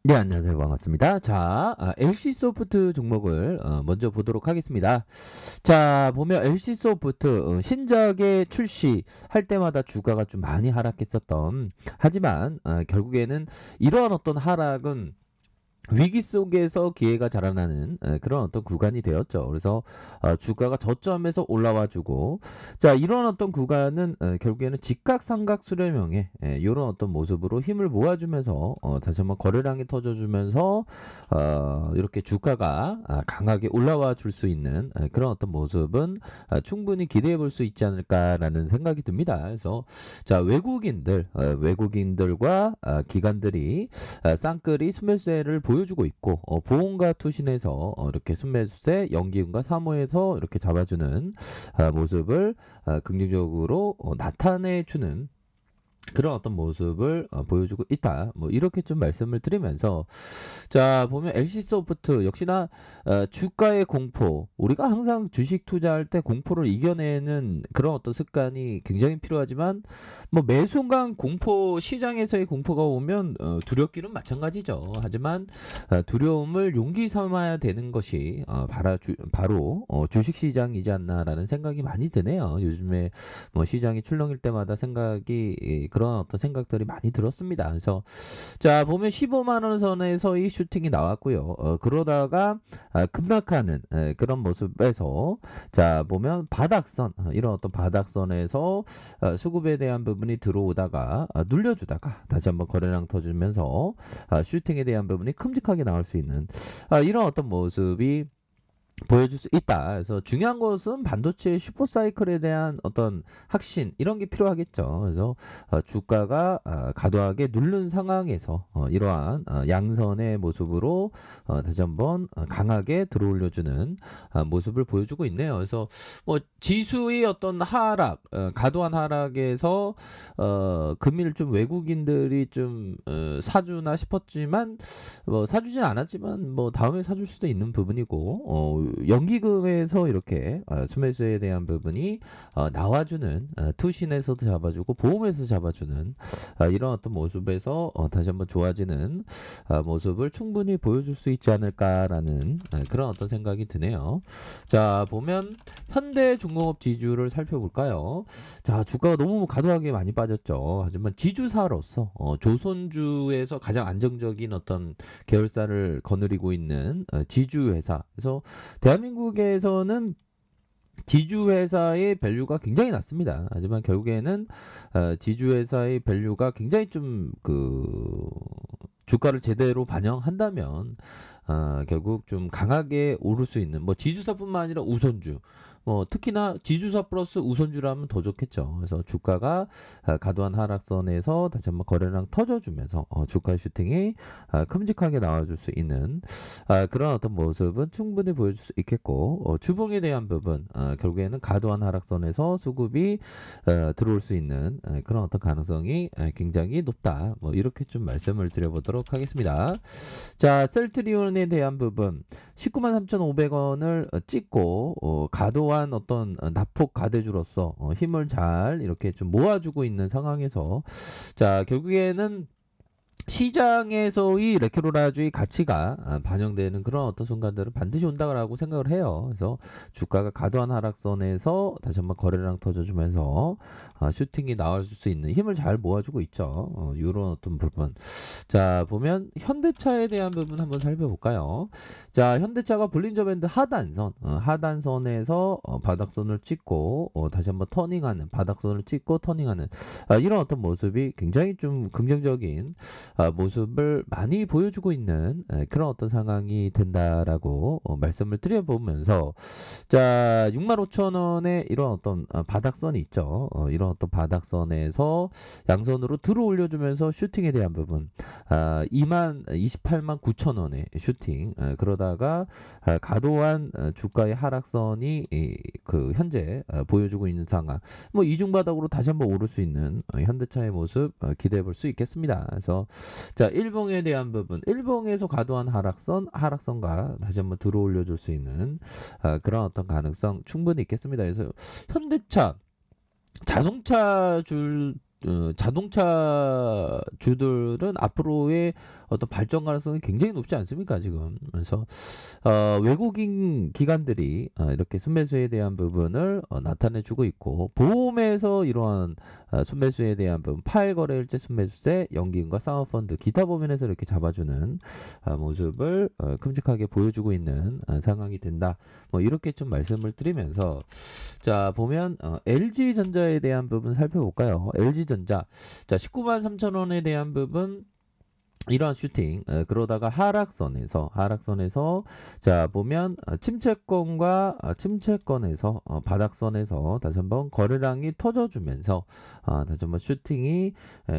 네, 안녕하세요. 반갑습니다. 자, LC소프트 종목을 먼저 보도록 하겠습니다. 자, 보면 LC소프트 신작에 출시할 때마다 주가가 좀 많이 하락했었던, 하지만 결국에는 이러한 어떤 하락은 위기 속에서 기회가 자라나는 그런 어떤 구간이 되었죠. 그래서 주가가 저점에서 올라와 주고, 자, 이런 어떤 구간은 결국에는 직각삼각 수렴형의 이런 어떤 모습으로 힘을 모아주면서 다시 한번 거래량이 터져주면서 이렇게 주가가 강하게 올라와 줄 수 있는 그런 어떤 모습은 충분히 기대해 볼 수 있지 않을까라는 생각이 듭니다. 그래서 자, 외국인들과 기관들이 쌍끌이 순매수세를 보여주고 있고 보험과 투신에서 이렇게 순매수세 연기금과 사모에서 이렇게 잡아주는 모습을 긍정적으로 나타내주는 그런 어떤 모습을 보여주고 있다. 뭐 이렇게 좀 말씀을 드리면서 자, 보면 LC소프트 역시나 주가의 공포, 우리가 항상 주식 투자할 때 공포를 이겨내는 그런 어떤 습관이 굉장히 필요하지만 뭐 매 순간 공포, 시장에서의 공포가 오면 두렵기는 마찬가지죠. 하지만 두려움을 용기 삼아야 되는 것이 바로 주식 시장이지 않나라는 생각이 많이 드네요. 요즘에 뭐 시장이 출렁일 때마다 그런 어떤 생각들이 많이 들었습니다. 그래서 자, 보면 15만 원 선에서의 슈팅이 나왔고요. 그러다가 급락하는 그런 모습에서 자, 보면 바닥선, 이런 어떤 바닥선에서 수급에 대한 부분이 들어오다가 눌려주다가 다시 한번 거래량 터지면서 슈팅에 대한 부분이 큼직하게 나올 수 있는 이런 어떤 모습이 보여줄 수 있다. 그래서 중요한 것은 반도체 슈퍼사이클에 대한 어떤 확신 이런 게 필요하겠죠. 그래서 주가가 과도하게 누른 상황에서 이러한 양선의 모습으로 다시 한번 강하게 들어올려주는 모습을 보여주고 있네요. 그래서 뭐 지수의 어떤 하락, 과도한 하락에서 금일 좀 외국인들이 좀 사주나 싶었지만 뭐 사주진 않았지만 뭐 다음에 사줄 수도 있는 부분이고 연기금에서 이렇게 수매수에 대한 부분이 나와주는 투신에서도 잡아주고 보험에서 잡아주는 이런 어떤 모습에서 다시 한번 좋아지는 모습을 충분히 보여줄 수 있지 않을까라는 그런 어떤 생각이 드네요. 자, 보면 현대중공업 지주를 살펴볼까요? 자, 주가가 너무 과도하게 많이 빠졌죠. 하지만 지주사로서 조선주에서 가장 안정적인 어떤 계열사를 거느리고 있는 지주회사. 그래서 대한민국에서는 지주회사의 밸류가 굉장히 낮습니다. 하지만 결국에는 지주회사의 밸류가 굉장히 좀 주가를 제대로 반영한다면 결국 좀 강하게 오를 수 있는 뭐 지주사뿐만 아니라 우선주 뭐 특히나 지주사 플러스 우선주라면 더 좋겠죠. 그래서 주가가 과도한 하락선에서 다시 한번 거래량 터져주면서 주가 슈팅이 큼직하게 나와줄 수 있는 그런 어떤 모습은 충분히 보여줄 수 있겠고 주봉에 대한 부분 결국에는 과도한 하락선에서 수급이 들어올 수 있는 그런 어떤 가능성이 굉장히 높다. 뭐 이렇게 좀 말씀을 드려보도록 하겠습니다. 자, 셀트리온에 대한 부분 19만 3,500원을 찍고 과도한 어떤 낙폭 가대주로서 힘을 잘 이렇게 좀 모아주고 있는 상황에서 자, 결국에는 시장에서의 레큐로라주의 가치가 반영되는 그런 어떤 순간들은 반드시 온다고 생각을 해요. 그래서 주가가 과도한 하락선에서 다시 한번 거래량 터져주면서 슈팅이 나올 수 있는 힘을 잘 모아주고 있죠. 이런 어떤 부분. 자, 보면 현대차에 대한 부분 한번 살펴볼까요? 자, 현대차가 볼린저 밴드 하단선에서 바닥선을 찍고 다시 한번 터닝하는 바닥선을 찍고 터닝하는 이런 어떤 모습이 굉장히 좀 긍정적인 모습을 많이 보여주고 있는 그런 어떤 상황이 된다라고 말씀을 드려보면서 자, 65,000원의 이런 어떤 바닥선이 있죠. 이런 어떤 바닥선에서 양선으로 들어 올려주면서 슈팅에 대한 부분 28만 9천원의 슈팅 그러다가 과도한 주가의 하락선이 현재 보여주고 있는 상황 뭐 이중바닥으로 다시 한번 오를 수 있는 현대차의 모습 기대해 볼 수 있겠습니다. 그래서 자, 일봉에 대한 부분 일봉에서 과도한 하락선과 다시 한번 들어 올려줄 수 있는 그런 어떤 가능성 충분히 있겠습니다. 그래서 현대차 자동차 줄 자동차 주들은 앞으로의 어떤 발전 가능성이 굉장히 높지 않습니까 지금. 그래서 외국인 기관들이 이렇게 순매수에 대한 부분을 나타내주고 있고, 보험에서 이러한 순매수에 대한 부분, 파일거래일제 순매수세, 연기금과 사모펀드, 기타 법인에서 이렇게 잡아주는 모습을 큼직하게 보여주고 있는 상황이 된다. 뭐 이렇게 좀 말씀을 드리면서, 자 보면 LG전자에 대한 부분 살펴볼까요? LG전자, 자 19만 3천 원에 대한 부분, 이러한 슈팅, 그러다가 하락선에서 자 보면 침체권에서 바닥선에서 다시 한번 거래량이 터져주면서 다시 한번 슈팅이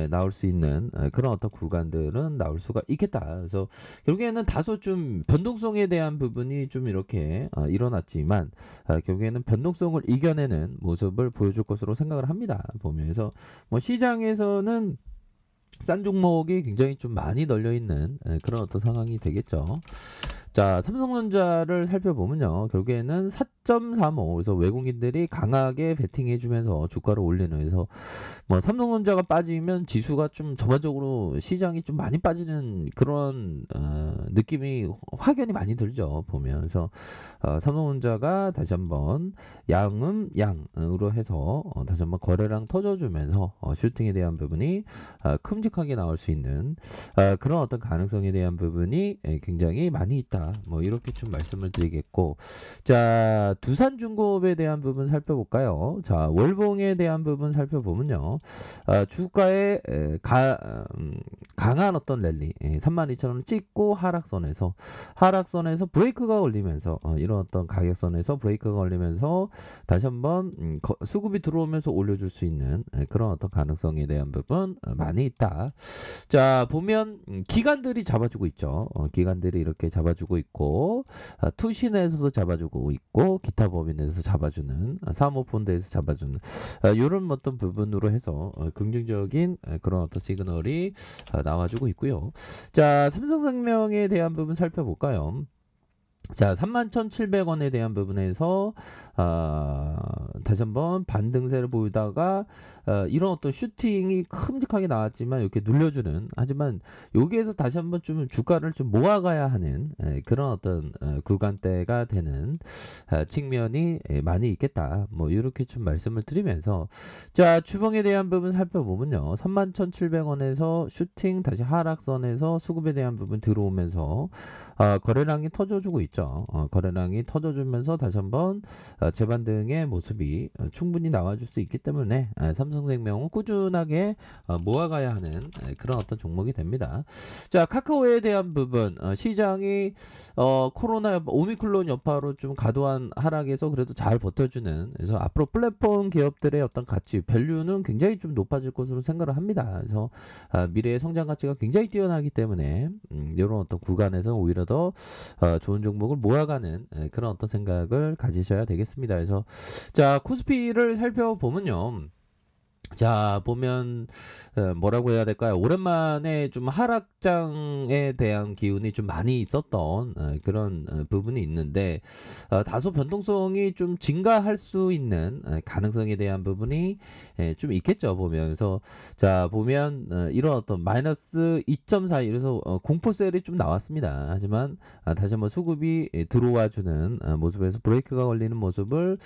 나올 수 있는 그런 어떤 구간들은 나올 수가 있겠다. 그래서 결국에는 다소 좀 변동성에 대한 부분이 좀 이렇게 일어났지만 결국에는 변동성을 이겨내는 모습을 보여줄 것으로 생각을 합니다. 보면서 뭐 시장에서는 싼 종목이 굉장히 좀 많이 널려 있는 그런 어떤 상황이 되겠죠. 자, 삼성전자를 살펴보면요, 결국에는 4.35, 그래서 외국인들이 강하게 베팅해주면서 주가를 올리는, 그래서 뭐 삼성전자가 빠지면 지수가 좀 전반적으로 시장이 좀 많이 빠지는 그런 느낌이 확연히 많이 들죠 보면. 그래서 삼성전자가 다시 한번 양으로 해서 다시 한번 거래량 터져주면서 슈팅에 대한 부분이 큼직하게 나올 수 있는 그런 어떤 가능성에 대한 부분이 굉장히 많이 있다. 뭐 이렇게 좀 말씀을 드리겠고, 자 두산중공업에 대한 부분 살펴볼까요? 자 월봉에 대한 부분 살펴보면요, 주가의 강한 어떤 랠리, 32,000원 찍고 하락선에서 브레이크가 걸리면서 이런 어떤 가격선에서 브레이크가 걸리면서 다시 한번 수급이 들어오면서 올려줄 수 있는 그런 어떤 가능성에 대한 부분 많이 있다. 자 보면 기관들이 잡아주고 있죠. 기관들이 이렇게 잡아주고 있고, 투신에서도 잡아주고 있고, 기타 법인에서 잡아주는, 사모펀드에서 잡아주는 이런 어떤 부분으로 해서 긍정적인 그런 어떤 시그널이 나와주고 있고요. 자 삼성생명에 대한 부분 살펴볼까요? 자 31,700원에 대한 부분에서 다시 한번 반등세를 보이다가 이런 어떤 슈팅이 큼직하게 나왔지만 이렇게 눌려주는, 하지만 여기에서 다시 한번 좀 주가를 좀 모아가야 하는 그런 어떤 구간대가 되는 측면이 많이 있겠다. 뭐 이렇게 좀 말씀을 드리면서, 자 주봉에 대한 부분 살펴보면요, 31,700원에서 슈팅 다시 하락선에서 수급에 대한 부분 들어오면서 거래량이 터져주고 있죠. 거래량이 터져주면서 다시 한번 재반등의 모습이 충분히 나와줄 수 있기 때문에 삼성생명은 꾸준하게 모아가야 하는 그런 어떤 종목이 됩니다. 자 카카오에 대한 부분, 시장이 코로나 오미크론 여파로 좀 과도한 하락에서 그래도 잘 버텨주는, 그래서 앞으로 플랫폼 기업들의 어떤 가치 밸류는 굉장히 좀 높아질 것으로 생각을 합니다. 그래서 미래의 성장 가치가 굉장히 뛰어나기 때문에 이런 어떤 구간에서 오히려 더 좋은 종목을 모아가는 그런 어떤 생각을 가지셔야 되겠습니다. 그래서 자 코스피를 살펴보면요, 자 보면 뭐라고 해야 될까요? 오랜만에 좀 하락장에 대한 기운이 좀 많이 있었던 그런 부분이 있는데, 다소 변동성이 좀 증가할 수 있는 가능성에 대한 부분이 좀 있겠죠 보면서. 자 보면 이런 어떤 마이너스 2.4, 이래서 공포셀이 좀 나왔습니다. 하지만 다시 한번 수급이 들어와주는 모습에서 브레이크가 걸리는 모습을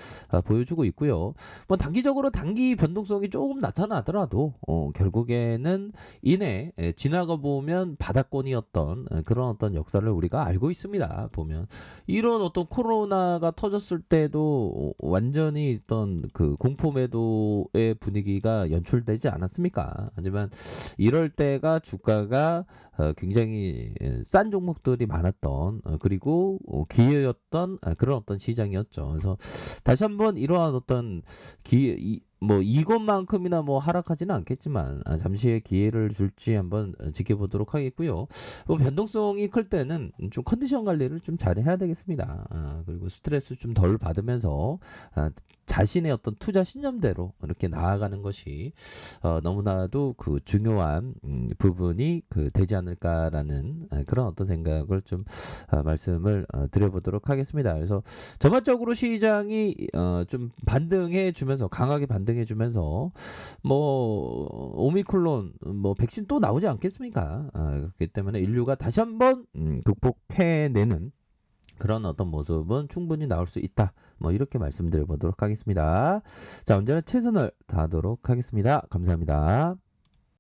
보여주고 있고요. 뭐 단기적으로 단기 변동성이 조금 나타나더라도 결국에는 이내 지나가 보면 바닥권이었던 그런 어떤 역사를 우리가 알고 있습니다. 보면 이런 어떤 코로나가 터졌을 때도 완전히 있던 그 공포 매도의 분위기가 연출되지 않았습니까? 하지만 이럴 때가 주가가 굉장히 싼 종목들이 많았던, 그리고 기회였던 그런 어떤 시장이었죠. 그래서 다시 한번 이러한 어떤 뭐 이것만큼이나 뭐 하락하지는 않겠지만 잠시의 기회를 줄지 한번 지켜보도록 하겠고요. 뭐 변동성이 클 때는 좀 컨디션 관리를 좀 잘 해야 되겠습니다. 그리고 스트레스 좀 덜 받으면서 자신의 어떤 투자 신념대로 이렇게 나아가는 것이 너무나도 그 중요한 부분이 되지 않을까라는 그런 어떤 생각을 좀 말씀을 드려보도록 하겠습니다. 그래서 전반적으로 시장이 좀 반등해 주면서, 강하게 반등 반등해주면서 뭐 오미크론 뭐 백신 또 나오지 않겠습니까? 그렇기 때문에 인류가 다시 한번 극복해내는 그런 어떤 모습은 충분히 나올 수 있다. 뭐 이렇게 말씀드려 보도록 하겠습니다. 자, 언제나 최선을 다하도록 하겠습니다. 감사합니다.